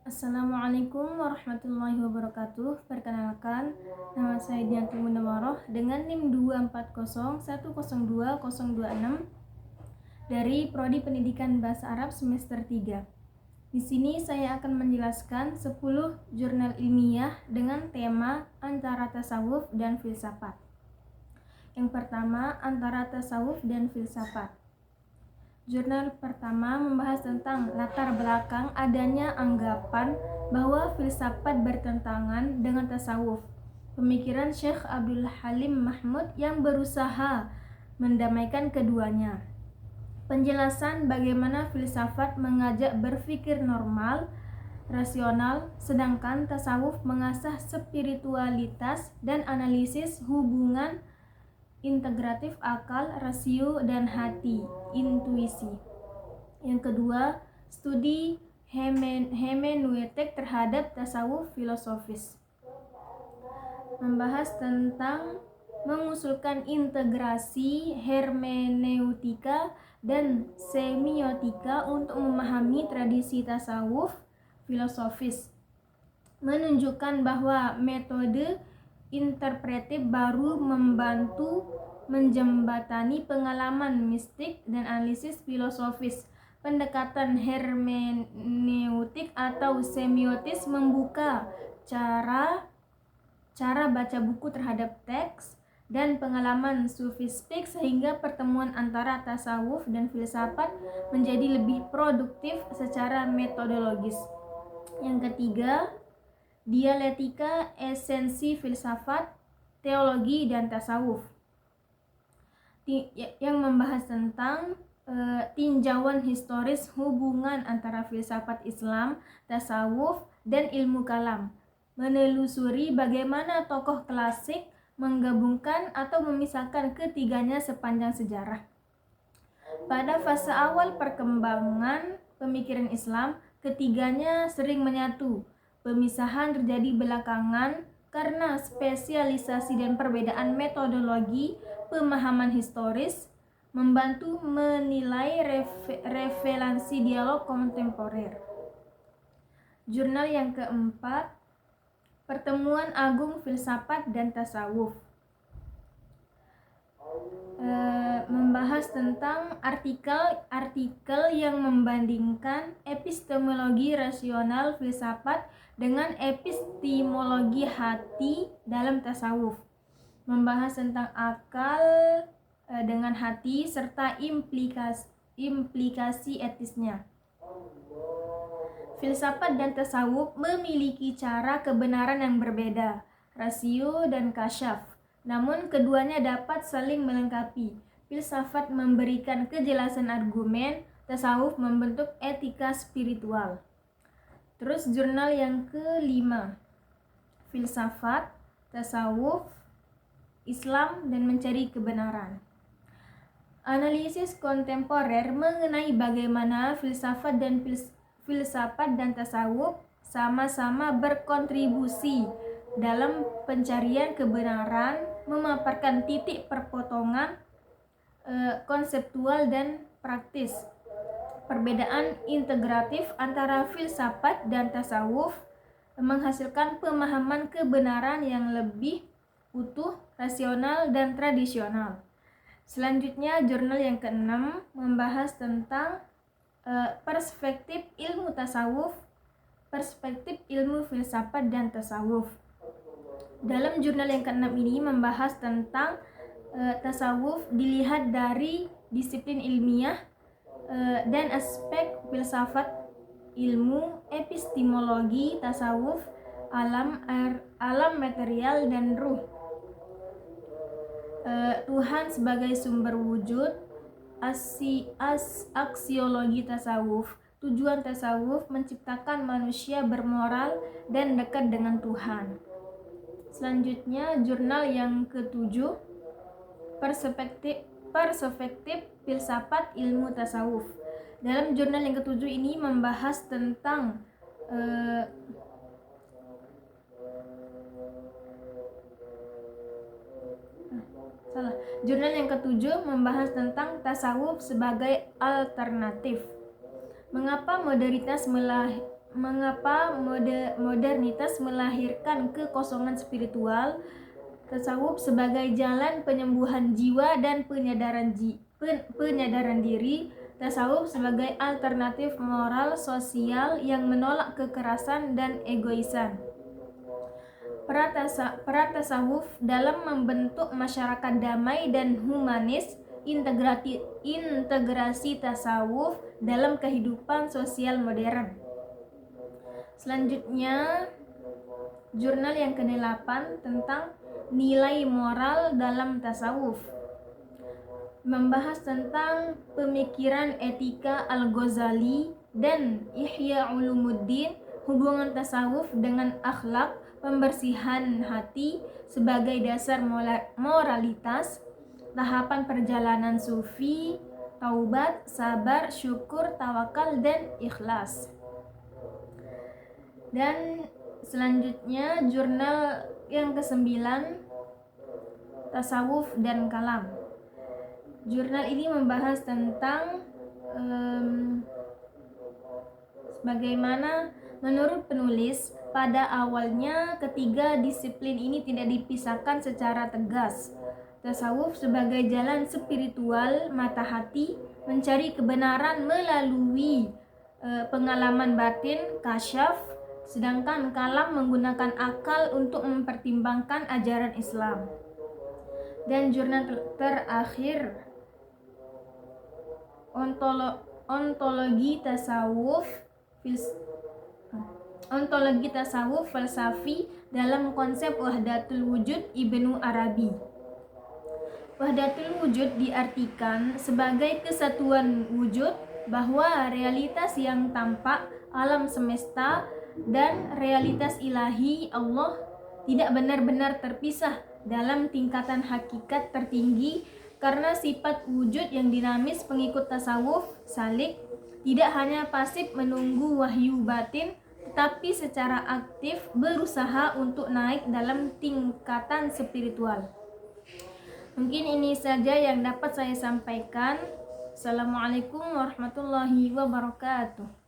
Assalamualaikum warahmatullahi wabarakatuh. Perkenalkan, nama saya Dianti Munawwaroh dengan NIM 24010020026 dari Prodi Pendidikan Bahasa Arab semester 3. Di sini saya akan menjelaskan 10 jurnal ilmiah dengan tema antara tasawuf dan filsafat. Yang pertama, antara tasawuf dan filsafat. Jurnal pertama membahas tentang latar belakang adanya anggapan bahwa filsafat bertentangan dengan tasawuf. Pemikiran Syekh Abdul Halim Mahmud yang berusaha mendamaikan keduanya. Penjelasan bagaimana filsafat mengajak berpikir normal, rasional, sedangkan tasawuf mengasah spiritualitas dan analisis hubungan integratif akal, rasio, dan hati, intuisi. Yang kedua, studi hermeneutik terhadap tasawuf filosofis. Membahas tentang mengusulkan integrasi hermeneutika dan semiotika untuk memahami tradisi tasawuf filosofis. Menunjukkan bahwa metode interpretif baru membantu menjembatani pengalaman mistik dan analisis filosofis. Pendekatan hermeneutik atau semiotis membuka cara baca buku terhadap teks dan pengalaman sufistik sehingga pertemuan antara tasawuf dan filsafat menjadi lebih produktif secara metodologis. Yang ketiga, dialektika esensi filsafat, teologi, dan tasawuf, yang membahas tentang tinjauan historis hubungan antara filsafat Islam, tasawuf, dan ilmu kalam, menelusuri bagaimana tokoh klasik menggabungkan atau memisahkan ketiganya sepanjang sejarah. Pada fase awal perkembangan pemikiran Islam, ketiganya sering menyatu. Pemisahan terjadi belakangan karena spesialisasi dan perbedaan metodologi pemahaman historis membantu menilai relevansi dialog kontemporer. Jurnal yang keempat, Pertemuan Agung Filsafat dan Tasawuf. Membahas tentang artikel yang membandingkan epistemologi rasional filsafat dengan epistemologi hati dalam tasawuf. Membahas tentang akal dengan hati serta implikasi etisnya. Filsafat dan tasawuf memiliki cara kebenaran yang berbeda, rasio dan kasyaf. Namun keduanya dapat saling melengkapi. Filsafat memberikan kejelasan argumen, tasawuf membentuk etika spiritual. Terus jurnal yang kelima, Filsafat, Tasawuf, Islam, dan Mencari Kebenaran. Analisis kontemporer mengenai bagaimana filsafat dan tasawuf sama-sama berkontribusi dalam pencarian kebenaran, memaparkan titik perpotongan konseptual dan praktis. Perbedaan integratif antara filsafat dan tasawuf menghasilkan pemahaman kebenaran yang lebih utuh, rasional, dan tradisional. Selanjutnya, jurnal yang keenam membahas tentang perspektif ilmu tasawuf, perspektif ilmu filsafat dan tasawuf. Dalam jurnal yang keenam ini membahas tentang tasawuf dilihat dari disiplin ilmiah dan aspek filsafat, ilmu, epistemologi, tasawuf, alam material dan ruh. Tuhan sebagai sumber wujud, aksiologi tasawuf. Tujuan tasawuf menciptakan manusia bermoral dan dekat dengan Tuhan. Selanjutnya jurnal yang ketujuh, perspektif filsafat ilmu tasawuf. Dalam jurnal yang ketujuh ini membahas tentang Jurnal yang ketujuh membahas tentang tasawuf sebagai alternatif. Mengapa modernitas mengapa modernitas melahirkan kekosongan spiritual. Tasawuf sebagai jalan penyembuhan jiwa dan penyadaran diri. Tasawuf sebagai alternatif moral sosial yang menolak kekerasan dan egoisan. Peran tasawuf dalam membentuk masyarakat damai dan humanis. Integrasi tasawuf dalam kehidupan sosial modern. Selanjutnya, jurnal yang ke-8 tentang nilai moral dalam tasawuf. Membahas tentang pemikiran etika Al-Ghazali dan Ihya Ulumuddin, hubungan tasawuf dengan akhlak, pembersihan hati sebagai dasar moralitas, tahapan perjalanan sufi, taubat, sabar, syukur, tawakal, dan ikhlas. Dan selanjutnya jurnal yang ke-9, tasawuf dan kalam. Jurnal ini membahas tentang bagaimana menurut penulis pada awalnya ketiga disiplin ini tidak dipisahkan secara tegas. Tasawuf sebagai jalan spiritual mata hati mencari kebenaran melalui pengalaman batin kasyaf, sedangkan kalam menggunakan akal untuk mempertimbangkan ajaran Islam. Dan jurnal terakhir, ontologi tasawuf falsafi dalam konsep wahdatul wujud Ibnu Arabi. Wahdatul wujud diartikan sebagai kesatuan wujud, bahwa realitas yang tampak alam semesta dan realitas ilahi Allah tidak benar-benar terpisah dalam tingkatan hakikat tertinggi, karena sifat wujud yang dinamis pengikut tasawuf salik tidak hanya pasif menunggu wahyu batin, tetapi secara aktif berusaha untuk naik dalam tingkatan spiritual. Mungkin ini saja yang dapat saya sampaikan. Assalamualaikum warahmatullahi wabarakatuh.